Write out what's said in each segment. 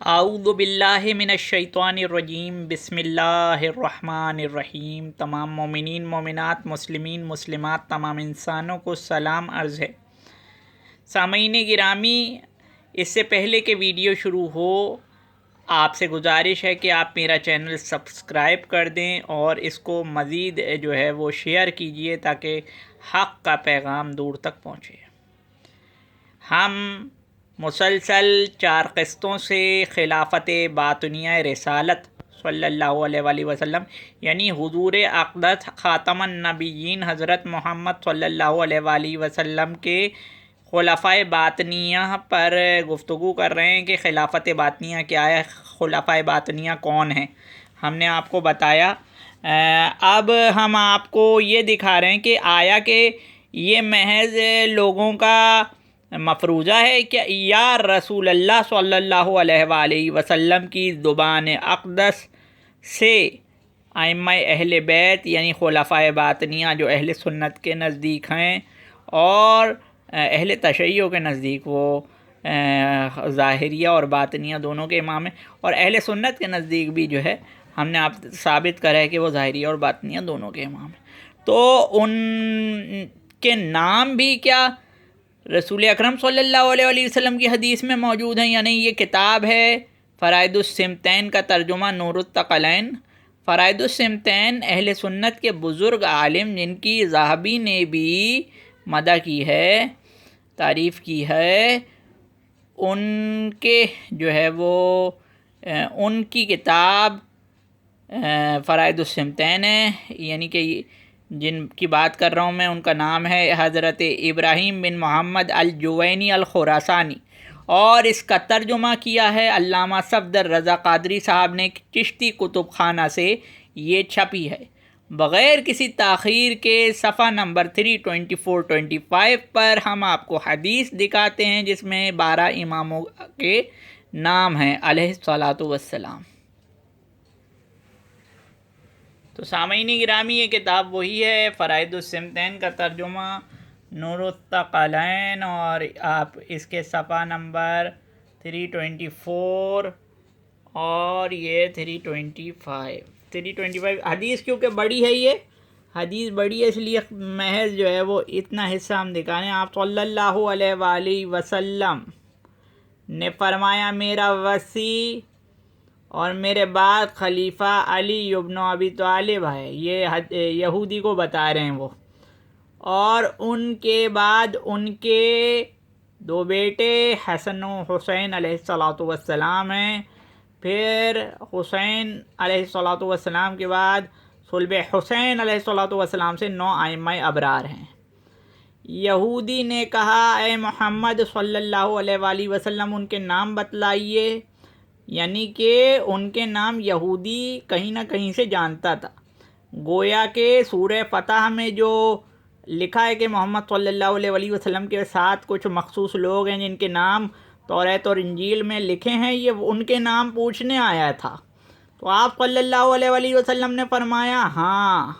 اعوذ باللہ من الشیطان الرجیم بسم اللہ الرحمن الرحیم۔ تمام مومنین مومنات مسلمین مسلمات تمام انسانوں کو سلام عرض ہے۔ سامعین گرامی، اس سے پہلے کہ ویڈیو شروع ہو آپ سے گزارش ہے کہ آپ میرا چینل سبسکرائب کر دیں اور اس کو مزید جو ہے وہ شیئر کیجئے تاکہ حق کا پیغام دور تک پہنچے۔ ہم مسلسل 4 قسطوں سے خلافت باطنیہ رسالت صلی اللہ علیہ وآلہ وسلم یعنی حضور اقدس خاتم النبیین حضرت محمد صلی اللہ علیہ وآلہ وسلم کے خلفائے باطنیہ پر گفتگو کر رہے ہیں کہ خلافت باطنیہ کیا ہے، خلفائے باطنیہ کون ہیں۔ ہم نے آپ کو بتایا، اب ہم آپ کو یہ دکھا رہے ہیں کہ آیا کہ یہ محض لوگوں کا مفروضہ ہے کہ یا رسول اللہ صلی اللہ علیہ وآلہ وسلم کی زبان اقدس سے ائمہ اہل بیت یعنی خلفائے باطنیہ جو اہل سنت کے نزدیک ہیں اور اہل تشیع کے نزدیک وہ ظاہریہ اور باطنیہ دونوں کے امام ہیں، اور اہل سنت کے نزدیک بھی جو ہے ہم نے آپ ثابت کرا ہے کہ وہ ظاہریہ اور باطنیہ دونوں کے امام ہیں۔ تو ان کے نام بھی کیا رسول اکرم صلی اللہ علیہ وآلہ وسلم کی حدیث میں موجود ہیں یا نہیں؟ یہ کتاب ہے فرائض السمتین کا ترجمہ نور الثقلین۔ فرائض السمتین اہل سنت کے بزرگ عالم جن کی ذہبی نے بھی مدح کی ہے، تعریف کی ہے، ان کے جو ہے وہ ان کی کتاب فرائض السمتین ہے، یعنی کہ جن کی بات کر رہا ہوں میں ان کا نام ہے حضرت ابراہیم بن محمد الجوینی الخراسانی، اور اس کا ترجمہ کیا ہے علامہ صفدر رضا قادری صاحب نے چشتی کتب خانہ سے، یہ چھپی ہے۔ بغیر کسی تاخیر کے صفحہ نمبر 324-25 پر ہم آپ کو حدیث دکھاتے ہیں جس میں 12 اماموں کے نام ہیں علیہ الصلاۃ والسلام۔ تو سامعین گرامی، یہ کتاب وہی ہے فرائض السمتین کا ترجمہ نور الثقلین، اور آپ اس کے صفحہ نمبر 324 اور یہ 325 حدیث کیونکہ بڑی ہے، یہ حدیث بڑی ہے اس لیے محض جو ہے وہ اتنا حصہ ہم دکھا رہے ہیں۔ آپ صلی اللہ علیہ وآلہ وسلم نے فرمایا میرا وصی اور میرے بعد خلیفہ علی ابن ابی طالب ہے، یہ یہودی کو بتا رہے ہیں وہ، اور ان کے بعد ان کے 2 بیٹے حسن و حسین علیہ الصلاۃ والسلام ہیں، پھر حسین علیہ الصلاۃ والسلام کے بعد صلب حسین علیہ الصلاۃ والسلام سے 9 ائمہ ابرار ہیں۔ یہودی نے کہا اے محمد صلی اللہ علیہ وآلہ وسلم ان کے نام بتلائیے، یعنی کہ ان کے نام یہودی کہیں نہ کہیں سے جانتا تھا، گویا کہ سورہ فتح میں جو لکھا ہے کہ محمد صلی اللہ علیہ وآلہ وسلم کے ساتھ کچھ مخصوص لوگ ہیں جن کے نام توریت اور انجیل میں لکھے ہیں، یہ ان کے نام پوچھنے آیا تھا۔ تو آپ صلی اللہ علیہ وآلہ وسلم نے فرمایا ہاں،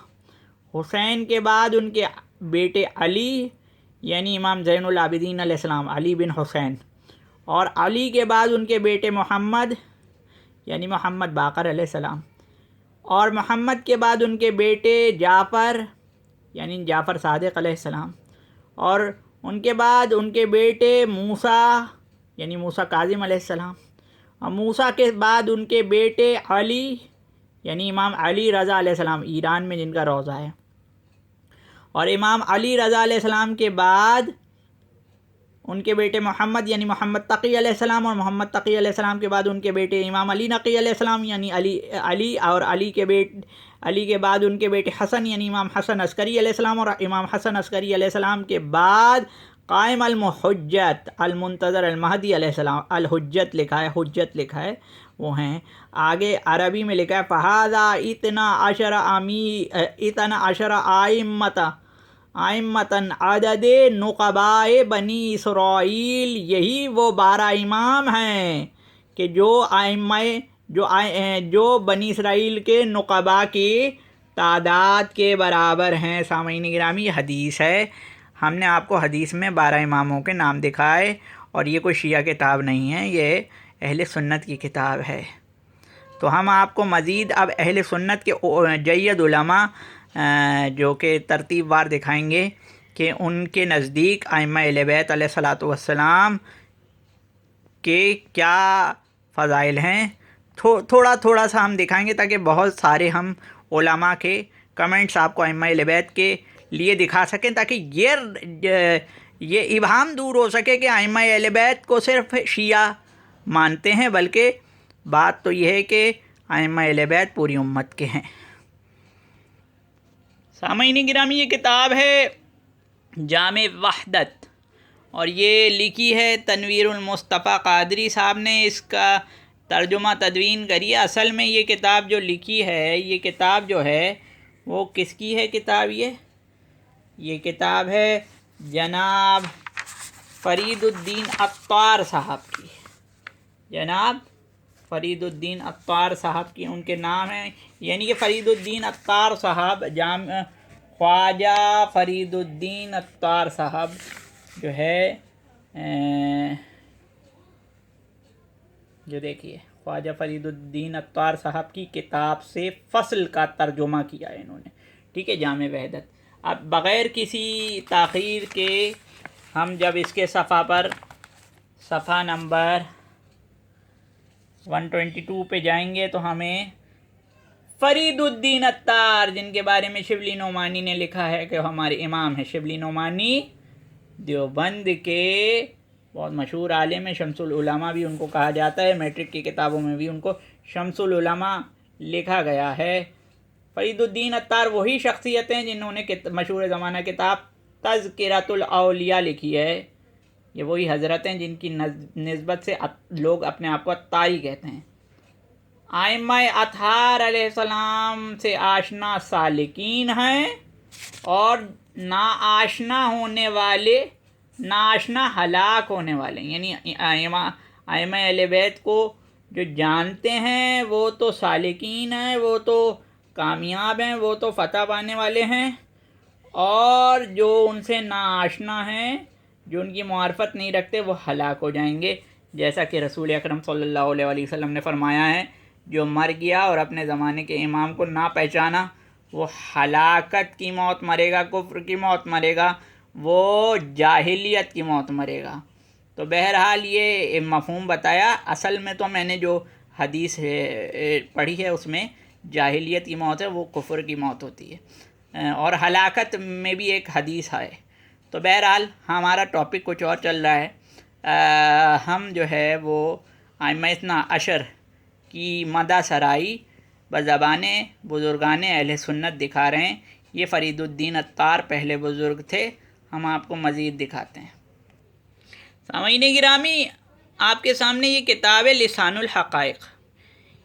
حسین کے بعد ان کے بیٹے علی یعنی امام زین العابدین علیہ السلام علی بن حسین، اور علی کے بعد ان کے بیٹے محمد یعنی محمد باقر علیہ السلام، اور محمد کے بعد ان کے بیٹے جعفر یعنی جعفر صادق علیہ السلام، اور ان کے بعد ان کے بیٹے موسیٰ یعنی موسیٰ کاظم علیہ السلام، اور موسیٰ کے بعد ان کے بیٹے علی یعنی امام علی رضا علیہ السلام، ایران میں جن کا روضہ ہے، اور امام علی رضا علیہ السلام کے بعد ان کے بیٹے محمد یعنی محمد تقی علیہ السلام، اور محمد تقی علیہ السلام کے بعد ان کے بیٹے امام علی نقی علیہ السلام یعنی علی اور علی کے بعد ان کے بیٹے حسن یعنی امام حسن عسکری علیہ السلام، اور امام حسن عسکری علیہ السلام کے بعد قائم المحجت المنتظر المہدی علیہ السلام، الحجت لکھا ہے، حجت لکھا ہے، وہ ہیں۔ آگے عربی میں لکھا ہے فَهَذَا 12 ائمتاً عدد نقبائے بنی اسرائیل، یہی وہ 12 امام ہیں کہ جو بنی اسرائیل کے نقباء کی تعداد کے برابر ہیں۔ سامعین گرامی، یہ حدیث ہے، ہم نے آپ کو حدیث میں 12 اماموں کے نام دکھائے، اور یہ کوئی شیعہ کتاب نہیں ہے، یہ اہل سنت کی کتاب ہے۔ تو ہم آپ کو مزید اب اہل سنت کے جید علماء جو کہ ترتیب وار دکھائیں گے کہ ان کے نزدیک ائمہ اہل بیت علیہ الصلاۃ والسلام کے کیا فضائل ہیں۔ تھوڑا تھوڑا سا ہم دکھائیں گے تاکہ بہت سارے ہم علماء کے کمنٹس آپ کو ائمہ اہل بیت کے لیے دکھا سکیں، تاکہ یہ ابہام دور ہو سکے کہ ائمہ اہل بیت کو صرف شیعہ مانتے ہیں، بلکہ بات تو یہ ہے کہ ائمہ اہل بیت پوری امت کے ہیں۔ سامعین گرامی، یہ کتاب ہے جامع وحدت، اور یہ لکھی ہے تنویر المصطفیٰ قادری صاحب نے، اس کا ترجمہ تدوین کری ہے۔ اصل میں یہ کتاب جو لکھی ہے، یہ کتاب جو ہے وہ کس کی ہے کتاب؟ یہ کتاب ہے جناب فرید الدین عطار صاحب کی، جناب فرید الدین عطار صاحب کی ان کے نام ہیں، یعنی کہ فرید الدین عطار صاحب خواجہ فرید الدین عطار صاحب جو ہے جو دیکھیے خواجہ فرید الدین عطار صاحب کی کتاب سے فصل کا ترجمہ کیا ہے انہوں نے، ٹھیک ہے، جامع وحدت۔ اب بغیر کسی تاخیر کے ہم جب اس کے صفحہ نمبر 122 پہ جائیں گے تو ہمیں فرید الدین عطار، جن کے بارے میں شبلی نعمانی نے لکھا ہے کہ ہمارے امام ہیں، شبلی نعمانی دیوبند کے بہت مشہور عالم ہیں، شمس العلماء بھی ان کو کہا جاتا ہے، میٹرک کی کتابوں میں بھی ان کو شمس العلماء لکھا گیا ہے۔ فرید الدین عطار وہی شخصیت ہیں جنہوں نے مشہور زمانہ کتاب تذکرۃ الاولیاء لکھی ہے۔ یہ وہی حضرت ہیں جن کی نسبت سے لوگ اپنے آپ کو عطاری کہتے ہیں۔ ائمہ اطہار علیہ السلام سے آشنا سالکین ہیں، اور ناآشنا ہلاک ہونے والے، یعنی ائمہ اہل بیت کو جو جانتے ہیں وہ تو سالکین ہیں، وہ تو کامیاب ہیں، وہ تو فتح پانے والے ہیں، اور جو ان سے ناآشنا ہیں، جو ان کی معرفت نہیں رکھتے، وہ ہلاک ہو جائیں گے، جیسا کہ رسول اکرم صلی اللہ علیہ وسلم نے فرمایا ہے، جو مر گیا اور اپنے زمانے کے امام کو نہ پہچانا وہ ہلاکت کی موت مرے گا، کفر کی موت مرے گا، وہ جاہلیت کی موت مرے گا۔ تو بہرحال یہ مفہوم بتایا، اصل میں تو میں نے جو حدیث پڑھی ہے اس میں جاہلیت کی موت ہے، وہ کفر کی موت ہوتی ہے، اور ہلاکت میں بھی ایک حدیث ہے۔ تو بہرحال ہمارا ٹاپک کچھ اور چل رہا ہے، ہم جو ہے وہ ائمہ اثنا عشر کی مدح سرائی بزبان بزرگان اہل سنت دکھا رہے ہیں۔ یہ فرید الدین عطار پہلے بزرگ تھے، ہم آپ کو مزید دکھاتے ہیں۔ سامعین گرامی، آپ کے سامنے یہ کتاب ہے لسان الحقائق۔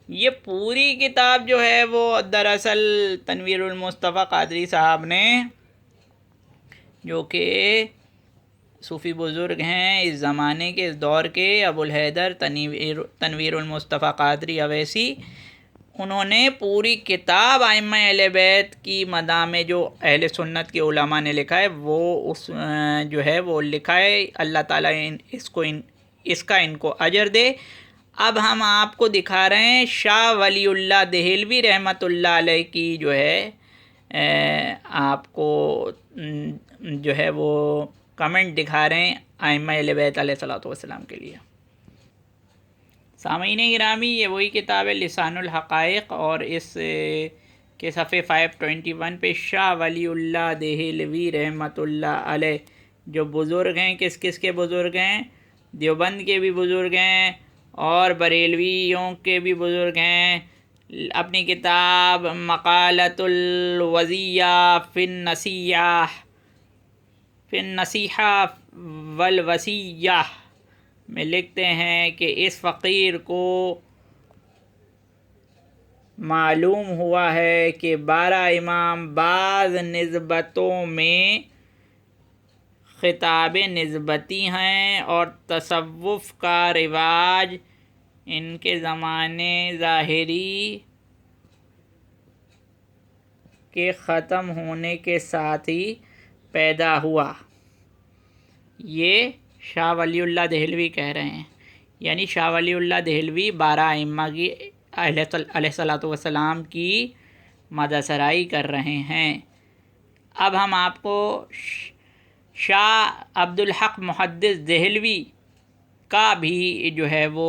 یہ پوری کتاب جو ہے وہ دراصل تنویر المصطفیٰ قادری صاحب نے، جو کہ صوفی بزرگ ہیں اس زمانے کے، اس دور کے، ابو الحیدر تنویر المصطفیٰ قادری اویسی، انہوں نے پوری کتاب ائمہ اہل بیت کی مدح میں جو اہل سنت کے علماء نے لکھا ہے وہ جو ہے وہ لکھا ہے، اللہ تعالیٰ اس کا ان کو اجر دے۔ اب ہم آپ کو دکھا رہے ہیں شاہ ولی اللہ دہلوی رحمۃ اللہ علیہ کی جو ہے آپ کو جو ہے وہ کمنٹ دکھا رہے ہیں ائمہ اہل بیت علیہ الصلوۃ والسلام کے لیے۔ سامعین گرامی، یہ وہی کتاب ہے لسان الحقائق، اور اس کے صفحے 521 پہ شاہ ولی اللہ دہلوی رحمۃ اللہ علیہ جو بزرگ ہیں، کس کس کے بزرگ ہیں؟ دیوبند کے بھی بزرگ ہیں اور بریلویوں کے بھی بزرگ ہیں۔ اپنی کتاب مقالۃ الوزیہ فی النصیحہ والوصیہ میں لکھتے ہیں کہ اس فقیر کو معلوم ہوا ہے کہ 12 امام بعض نسبتوں میں خطاب نسبتی ہیں، اور تصوف کا رواج ان کے زمانے ظاہری کے ختم ہونے کے ساتھ ہی پیدا ہوا۔ یہ شاہ ولی اللہ دہلوی کہہ رہے ہیں۔ یعنی شاہ ولی اللہ دہلوی 12 ائمہ کی علیہ الصلوۃ والسلام کی مدح سرائی کر رہے ہیں۔ اب ہم آپ کو شاہ عبدالحق محدث دہلوی کا بھی جو ہے وہ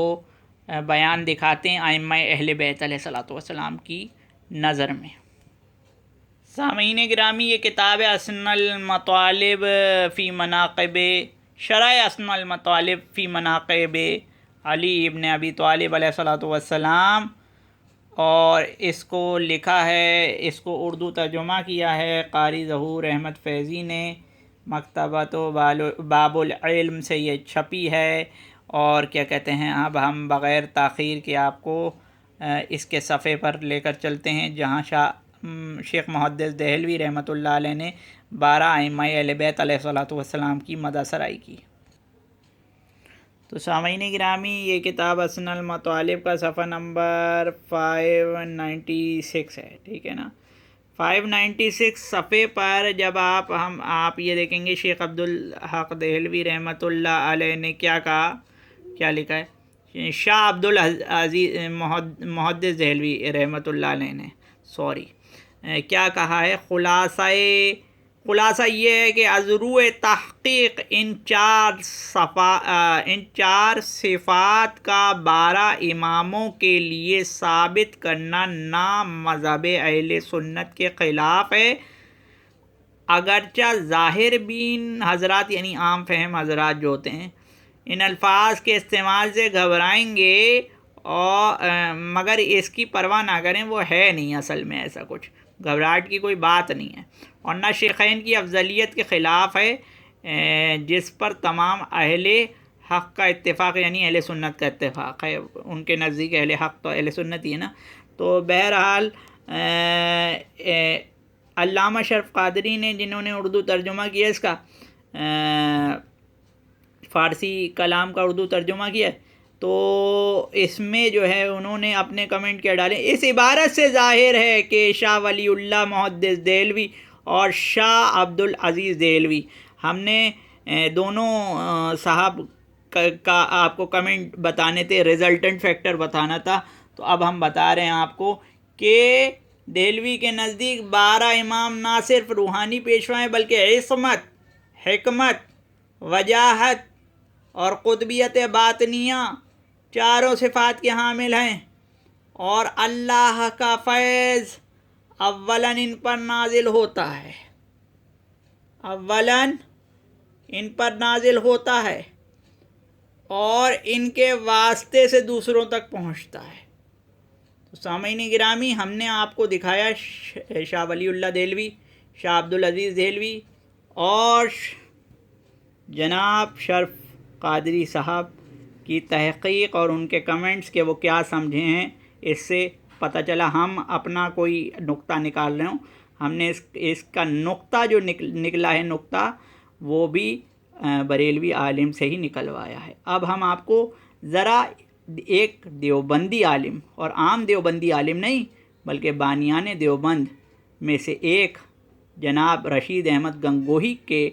بیان دکھاتے ہیں ائمہ اہل بیت علیہ الصلوۃ والسلام کی نظر میں۔ سامعین گرامی، یہ کتاب اسن المطالب فی مناقب شرح اسن المطالب فی مناقب علی ابن ابی طالب علیہ الصلوۃ والسلام، اور اس کو لکھا ہے، اس کو اردو ترجمہ کیا ہے قاری ظہور احمد فیضی نے، مکتبۃ باب العلم سے یہ چھپی ہے۔ اور کیا کہتے ہیں، اب ہم بغیر تاخیر کے آپ کو اس کے صفحے پر لے کر چلتے ہیں جہاں شیخ محدث دہلوی رحمۃ اللہ علیہ نے 12 ائمہ اہل بیت علیہ الصلوۃ والسلام کی مدح سرائی کی۔ تو سامعین گرامی، یہ کتاب اسن المطالب کا صفحہ نمبر 596 ہے، ٹھیک ہے نا۔ 596 صفحے پر جب آپ یہ دیکھیں گے شیخ عبدالحق دہلوی رحمۃ اللہ علیہ نے کیا کہا، کیا لکھا ہے، شاہ عبدالعزیز محدث دہلوی رحمۃ اللہ علیہ نے کیا کہا ہے، خلاصہ یہ ہے کہ ازروع تحقیق ان چار صفات کا 12 اماموں کے لیے ثابت کرنا نہ مذہب اہل سنت کے خلاف ہے، اگرچہ ظاہر بین حضرات یعنی عام فہم حضرات جو ہوتے ہیں ان الفاظ کے استعمال سے گھبرائیں گے، اور مگر اس کی پرواہ نہ کریں، وہ ہے نہیں اصل میں ایسا کچھ، گھبراہٹ کی کوئی بات نہیں ہے، اور نہ شیخین کی افضلیت کے خلاف ہے جس پر تمام اہل حق کا اتفاق، یعنی اہل سنت کا اتفاق ہے، ان کے نزدیک اہل حق تو اہل سنت ہی ہے نا۔ تو بہرحال علامہ شرف قادری نے، جنہوں نے اردو ترجمہ کیا اس کا، فارسی کلام کا اردو ترجمہ کیا، تو اس میں جو ہے انہوں نے اپنے کمنٹ کیا ڈالے، اس عبارت سے ظاہر ہے کہ شاہ ولی اللہ محدث دہلوی اور شاہ عبدالعزیز دہلوی، ہم نے دونوں صاحب کا آپ کو کمنٹ بتانے تھے، ریزلٹنٹ فیکٹر بتانا تھا، تو اب ہم بتا رہے ہیں آپ کو کہ دہلوی کے نزدیک 12 امام نہ صرف روحانی پیشوا ہیں بلکہ عصمت، حکمت، وجاہت اور قطبیت باطنیہ چاروں صفات کے حامل ہیں، اور اللہ کا فیض اولاً ان پر نازل ہوتا ہے، اور ان کے واسطے سے دوسروں تک پہنچتا ہے۔ تو سامعین گرامی، ہم نے آپ کو دکھایا شاہ ولی اللہ دہلوی، شاہ عبدالعزیز دہلوی اور جناب شرف قادری صاحب کی تحقیق اور ان کے کمنٹس کہ وہ کیا سمجھے ہیں، اس سے پتہ چلا ہم اپنا کوئی نقطہ نکال رہے ہوں، ہم نے اس کا نقطہ جو نکلا ہے نقطہ وہ بھی بریلوی عالم سے ہی نکلوایا ہے۔ اب ہم آپ کو ذرا ایک دیوبندی عالم، اور عام دیوبندی عالم نہیں بلکہ بانیان دیوبند میں سے ایک جناب رشید احمد گنگوہی کے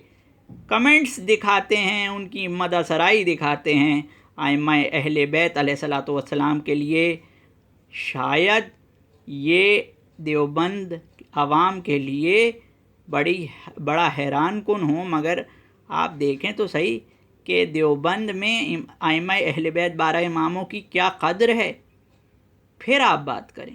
کمنٹس دکھاتے ہیں، ان کی مدح سرائی دکھاتے ہیں ائمہ اہل بیت علیہ الصلوۃ والسلام کے لیے۔ شاید یہ دیوبند عوام کے لیے بڑا حیران کن ہو، مگر آپ دیکھیں تو صحیح کہ دیوبند میں ائمہ اہل بیت 12 اماموں کی کیا قدر ہے، پھر آپ بات کریں۔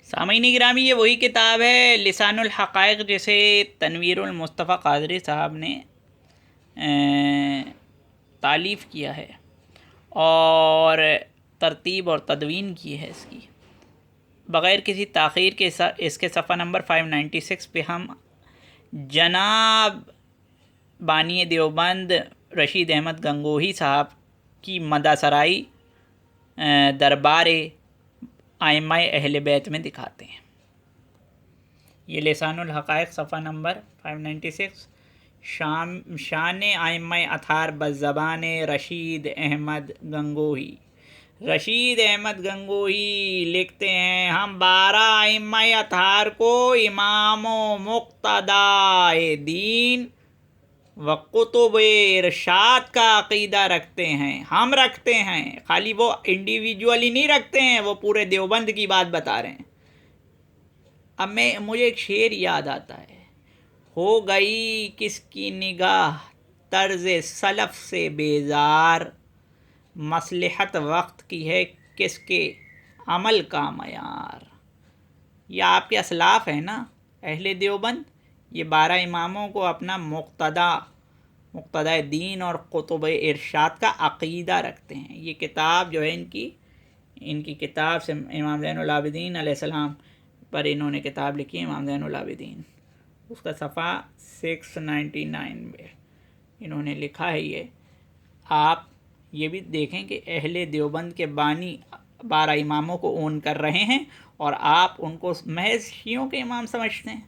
سامعین گرامی، یہ وہی کتاب ہے لسان الحقائق جسے تنویر المصطفیٰ قادری صاحب نے تالیف کیا ہے اور ترتیب اور تدوین کی ہے اس کی۔ بغیر کسی تاخیر کے اس کے صفحہ نمبر 596 پہ ہم جناب بانی دیوبند رشید احمد گنگوہی صاحب کی مدح سرائی دربار ائمہ اہل بیت میں دکھاتے ہیں۔ یہ لسان الحقائق صفحہ نمبر 596، شان ائمہ اطہار بزبان رشید احمد گنگوہی۔ رشید احمد گنگوہی لکھتے ہیں، ہم 12 ائمہ اطہار کو امام و مقتدائے دین وقتب ارشاد کا عقیدہ رکھتے ہیں، ہم رکھتے ہیں، خالی وہ انڈیویجولی نہیں رکھتے ہیں، وہ پورے دیوبند کی بات بتا رہے ہیں۔ اب مجھے ایک شعر یاد آتا ہے، ہو گئی کس کی نگاہ طرز سلف سے بیزار، مصلحت وقت کی ہے کس کے عمل کا معیار۔ یہ آپ کے اسلاف ہیں نا اہل دیوبند، یہ 12 اماموں کو اپنا مقتدی دین اور قطب ارشاد کا عقیدہ رکھتے ہیں۔ یہ کتاب جو ہے ان کی کتاب سے امام زین العابدین علیہ السلام پر انہوں نے کتاب لکھی ہے، امام زین العابدین، اس کا صفحہ 699 میں انہوں نے لکھا ہے یہ۔ آپ یہ بھی دیکھیں کہ اہل دیوبند کے بانی 12 اماموں کو اون کر رہے ہیں اور آپ ان کو محض شیعوں کے امام سمجھتے ہیں۔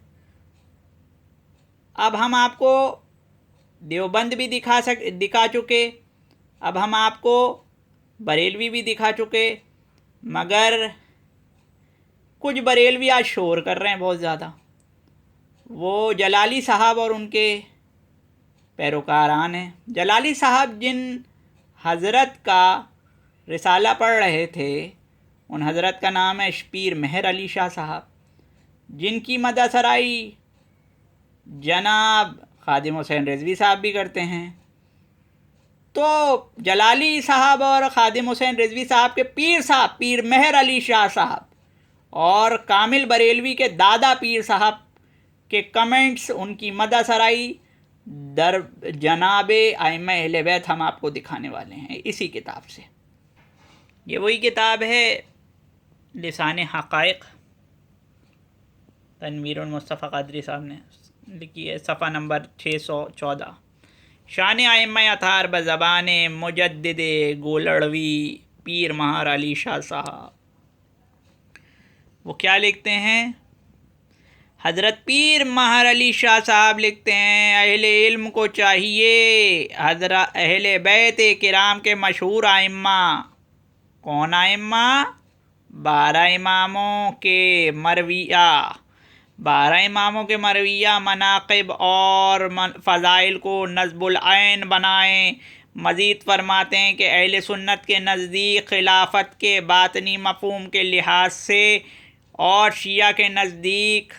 اب ہم آپ کو دیوبند بھی دکھا چکے، اب ہم آپ کو بریلوی بھی دکھا چکے، مگر کچھ بریلوی آج شور کر رہے ہیں بہت زیادہ۔ وہ جلالی صاحب اور ان کے پیروکاران ہیں۔ جلالی صاحب جن حضرت کا رسالہ پڑھ رہے تھے، ان حضرت کا نام ہے پیر مہر علی شاہ صاحب، جن کی مدح سرائی جناب خادم حسین رضوی صاحب بھی کرتے ہیں۔ تو جلالی صاحب اور خادم حسین رضوی صاحب کے پیر مہر علی شاہ صاحب اور کامل بریلوی کے دادا پیر صاحب کے کمنٹس، ان کی مدح سرائی در جناب ائمہ اہل بیت ہم آپ کو دکھانے والے ہیں اسی کتاب سے۔ یہ وہی کتاب ہے لسان حقائق، تنویر المصطفیٰ قادری صاحب نے لکھی ہے، صفحہ نمبر 614۔ شان ائمہ اطہار بزبان مجدد گولڑوی پیر مہر علی شاہ صاحب۔ وہ کیا لکھتے ہیں؟ حضرت پیر مہر علی شاہ صاحب لکھتے ہیں، اہل علم کو چاہیے حضرت اہل بیت کرام کے مشہور ائمہ، کون ائمہ؟ 12 اماموں کے مرویہ مناقب اور فضائل کو نصب العین بنائیں۔ مزید فرماتے ہیں کہ اہل سنت کے نزدیک خلافت کے باطنی مفہوم کے لحاظ سے اور شیعہ کے نزدیک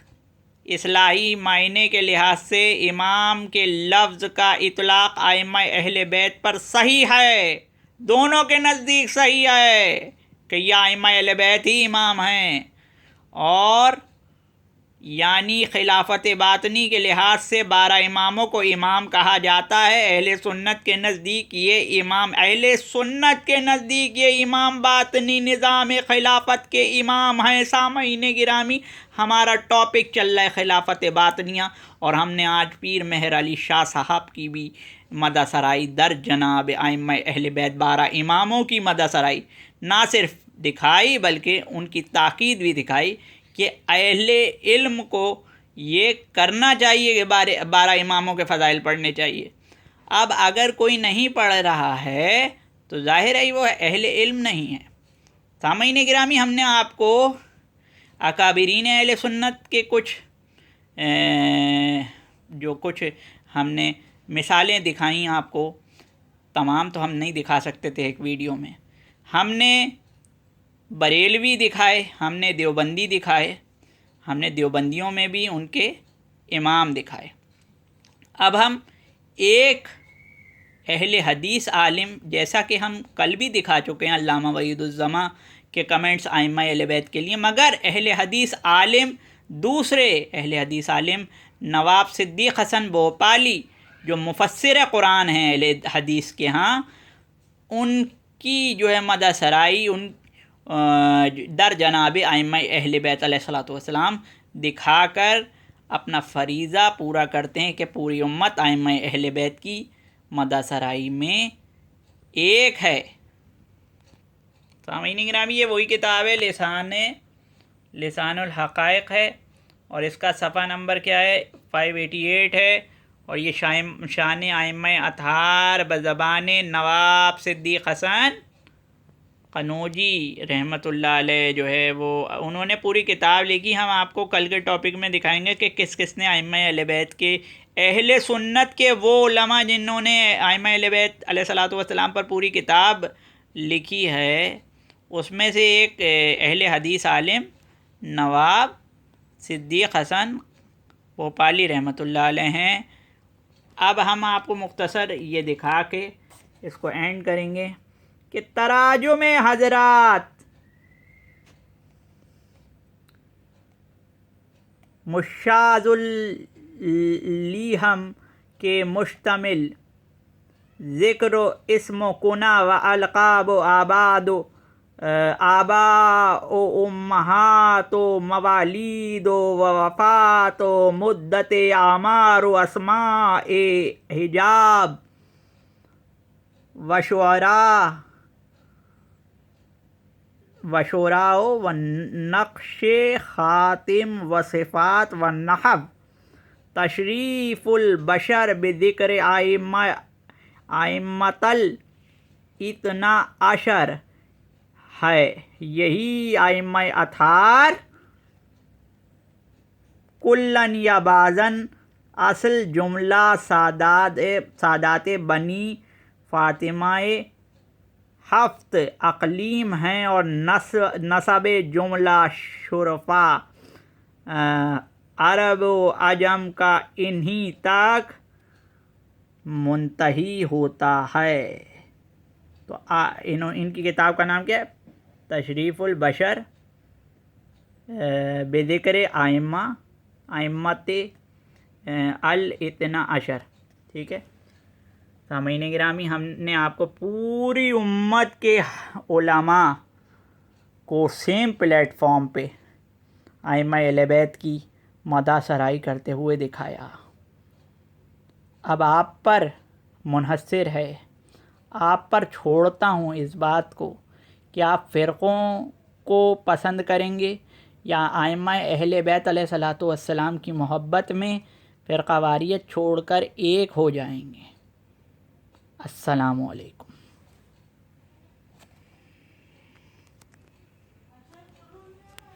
اصلاحی معنی کے لحاظ سے امام کے لفظ کا اطلاق ائمہ اہل بیت پر صحیح ہے، دونوں کے نزدیک صحیح ہے کہ یہ ائمہ اہل بیت ہی امام ہیں، اور یعنی خلافت باطنی کے لحاظ سے 12 اماموں کو امام کہا جاتا ہے۔ اہل سنت کے نزدیک یہ امام باطنی نظام خلافت کے امام ہیں۔ سامعین گرامی، ہمارا ٹاپک چل رہا ہے خلافت باطنیہ، اور ہم نے آج پیر مہر علی شاہ صاحب کی بھی مدح سرائی در جناب ائمہ اہل بیت 12 اماموں کی مدح سرائی نہ صرف دکھائی بلکہ ان کی تاکید بھی دکھائی کہ اہل علم کو یہ کرنا چاہیے کہ 12 اماموں کے فضائل پڑھنے چاہیے۔ اب اگر کوئی نہیں پڑھ رہا ہے تو ظاہر ہے وہ اہل علم نہیں ہے۔ سامعین گرامی، ہم نے آپ کو اکابرین اہل سنت کے کچھ ہم نے مثالیں دکھائیں آپ کو، تمام تو ہم نہیں دکھا سکتے تھے ایک ویڈیو میں۔ ہم نے بریلوی دکھائے، ہم نے دیوبندی دکھائے، ہم نے دیوبندیوں میں بھی ان کے امام دکھائے۔ اب ہم ایک اہل حدیث عالم، جیسا کہ ہم کل بھی دکھا چکے ہیں علامہ وحید الزماں کے کمنٹس ائمہ اہل بیت کے لیے، مگر دوسرے اہل حدیث عالم نواب صدیق حسن بھوپالی جو مفسر قرآن ہیں اہل حدیث کے ہاں، ان کی جو ہے مدح سرائی ان در جناب ائمہ اہل بیت علیہ الصلوۃ والسلام دکھا کر اپنا فریضہ پورا کرتے ہیں کہ پوری امت ائمہ اہل بیت کی مدح سرائی میں ایک ہے۔ سامعین گرامی، یہ وہی کتاب ہے، لسان الحقائق ہے، اور اس کا صفحہ نمبر کیا ہے؟ 588 ہے، اور یہ شان ائمہ اطہار بزبان نواب صدیق حسن قنوجی رحمۃ اللہ علیہ جو ہے وہ انہوں نے پوری کتاب لکھی. ہم آپ کو کل کے ٹاپک میں دکھائیں گے کہ کس کس نے ائمہ اہل بیت کے اہل سنت کے وہ علماء جنہوں نے ائمہ اہل بیت علیہ الصلوۃ والسلام پر پوری کتاب لکھی ہے، اس میں سے ایک اہل حدیث عالم نواب صدیق حسن بھوپالی رحمۃ اللہ علیہ ہیں. اب ہم آپ کو مختصر یہ دکھا کے اس کو اینڈ کریں گے کہ تراجم حضرات مشاذ اللیہم کے مشتمل ذکر و اسم و کنا و القاب و آباء و امہات و موالید و وفات و مدت اعمار و اسماء حجاب و شعراء و نقش خاتم و صفات و نحو تشریف البشر بذکر ائمۃ الاثنا عشر ہے. یہی ائمہ اطہار کلن یا بعضاً اصل جملہ سادات بنی فاطمہ 7 اقلیم ہیں اور نسب جملہ شرفا عرب و عجم کا انہی تک منتہی ہوتا ہے. تو ان کی کتاب کا نام کیا ہے؟ تشریف البشر بذکر ائمۃ الاثنا عشر. ٹھیک ہے سامعین گرامی، ہم نے آپ کو پوری امت کے علماء کو سیم پلیٹ فارم پہ ائمہ اہل بیت کی مدح سرائی کرتے ہوئے دکھایا. اب آپ پر منحصر ہے، آپ پر چھوڑتا ہوں اس بات کو کہ آپ فرقوں کو پسند کریں گے یا ائمہ اہل بیت علیہ الصلوۃ والسلام کی محبت میں فرقہ واریت چھوڑ کر ایک ہو جائیں گے. السلام علیکم.